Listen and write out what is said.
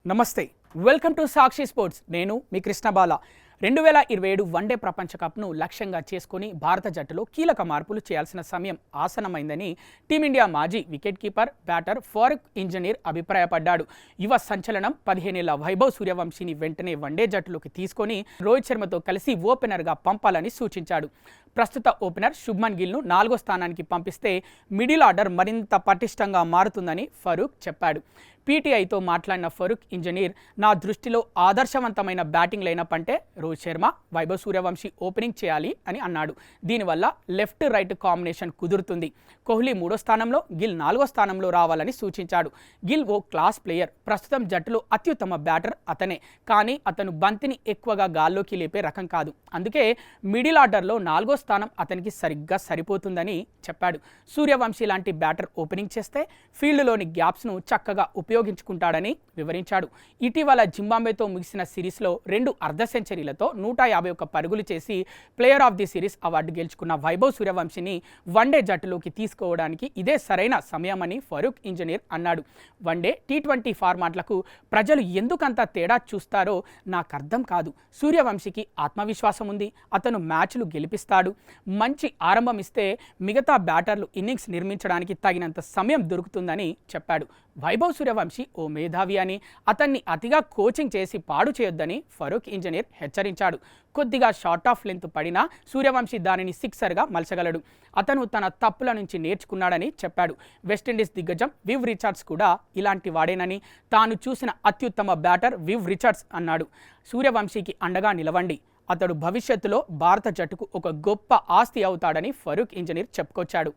నమస్తే welcome to Sakshi sports నేను మీ కృష్ణబాల 2027 one day ప్రపంచ కప్ను లక్ష్యంగా చేసుకుని భారత జట్టులో కీలక మార్పులు చేయాల్సిన సమయం ఆసన్నమైందని టీమిండియా మాజీ wicket keeper batter Farokh Engineer అభిప్రాయపడ్డాడు. యువ సంచలనం 15 ఏళ్ల వైభవ్ సూర్యవంశీని వెంటనే వన్డే జట్టులోకి తీసుకొని రోహిత్ శర్మతో కలిసి ఓపెనర్గా పంపాలని సూచించాడు. ప్రస్తుత ఓపెనర్ శుభ్మన్ గిల్ను 4వ స్థానానికి పంపిస్తే మిడిల్ ఆర్డర్ మరింత పటిష్టంగా మారుతుందని ఫరూక్ చెప్పాడు. పీటీఐతో మాట్లాడిన ఫరూక్ ఇంజనీర్ నా దృష్టిలో ఆదర్శవంతమైన బ్యాటింగ్ లైనప్ అంటే రోహిత్ శర్మ, వైభవ్ సూర్యవంశీ ఓపెనింగ్ చేయాలి అని అన్నాడు. దీనివల్ల లెఫ్ట్ రైట్ కాంబినేషన్ కుదురుతుంది. కోహ్లీ 3వ స్థానంలో, గిల్ 4వ స్థానంలో రావాలని సూచించాడు. గిల్ ఓ క్లాస్ ప్లేయర్. ప్రస్తుతం జట్టులో అత్యుత్తమ బ్యాటర్ అతనే. కానీ అతను బంతిని ఎక్కువగా గాల్లోకి లేపే రకం కాదు. అందుకే మిడిల్ ఆర్డర్లో 4వ స్థానం అతనికి సరిగ్గా సరిపోతుందని చెప్పాడు. సూర్యవంశీ లాంటి బ్యాటర్ ఓపెనింగ్ చేస్తే ఫీల్డ్లోని గ్యాప్స్ను చక్కగా ఉపయోగించుకుంటాడని వివరించాడు. ఇటీవల జింబాబ్వేతో ముగిసిన సిరీస్లో 2 అర్ధ సెంచరీలతో 151 పరుగులు చేసి player of the series award గెలుచుకున్న వైభవ్ సూర్యవంశీని వన్డే జట్టులోకి తీసుకోవడానికి ఇదే సరైన సమయమని ఫరూక్ ఇంజనీర్ అన్నాడు. వన్డే, టీ20 ఫార్మాట్లకు ప్రజలు ఎందుకంత తేడా చూస్తారో నాకు అర్థం కాదు. సూర్యవంశీకి ఆత్మవిశ్వాసం ఉంది. అతను మ్యాచ్లు గెలిపిస్తాడు. మంచి ఆరంభం ఇస్తే మిగతా బ్యాటర్లు ఇన్నింగ్స్ నిర్మించడానికి తగినంత సమయం దొరుకుతుందని చెప్పాడు. వైభవ్ సూర్యవంశీ ఓ మేధావి అని, అతన్ని అతిగా కోచింగ్ చేసి పాడు చేయొద్దని ఫరూక్ ఇంజనీర్ హెచ్చరించాడు. కొద్దిగా షార్ట్ ఆఫ్ లెంత్ పడినా సూర్యవంశీ దానిని సిక్సర్గా మలచగలడు. అతను తన తప్పుల నుంచి నేర్చుకున్నాడని చెప్పాడు. వెస్టిండీస్ దిగ్గజం వివ్ రిచర్డ్స్ కూడా ఇలాంటి వాడేనని, తాను చూసిన అత్యుత్తమ బ్యాటర్ వివ్ రిచర్డ్స్ అన్నాడు. సూర్యవంశీకి అండగా నిలవండి. అతడు భవిష్యత్తులో భారత జట్టుకు ఒక గొప్ప ఆస్తి అవుతాడని ఫరూక్ ఇంజనీర్ చెప్పుకొచ్చాడు.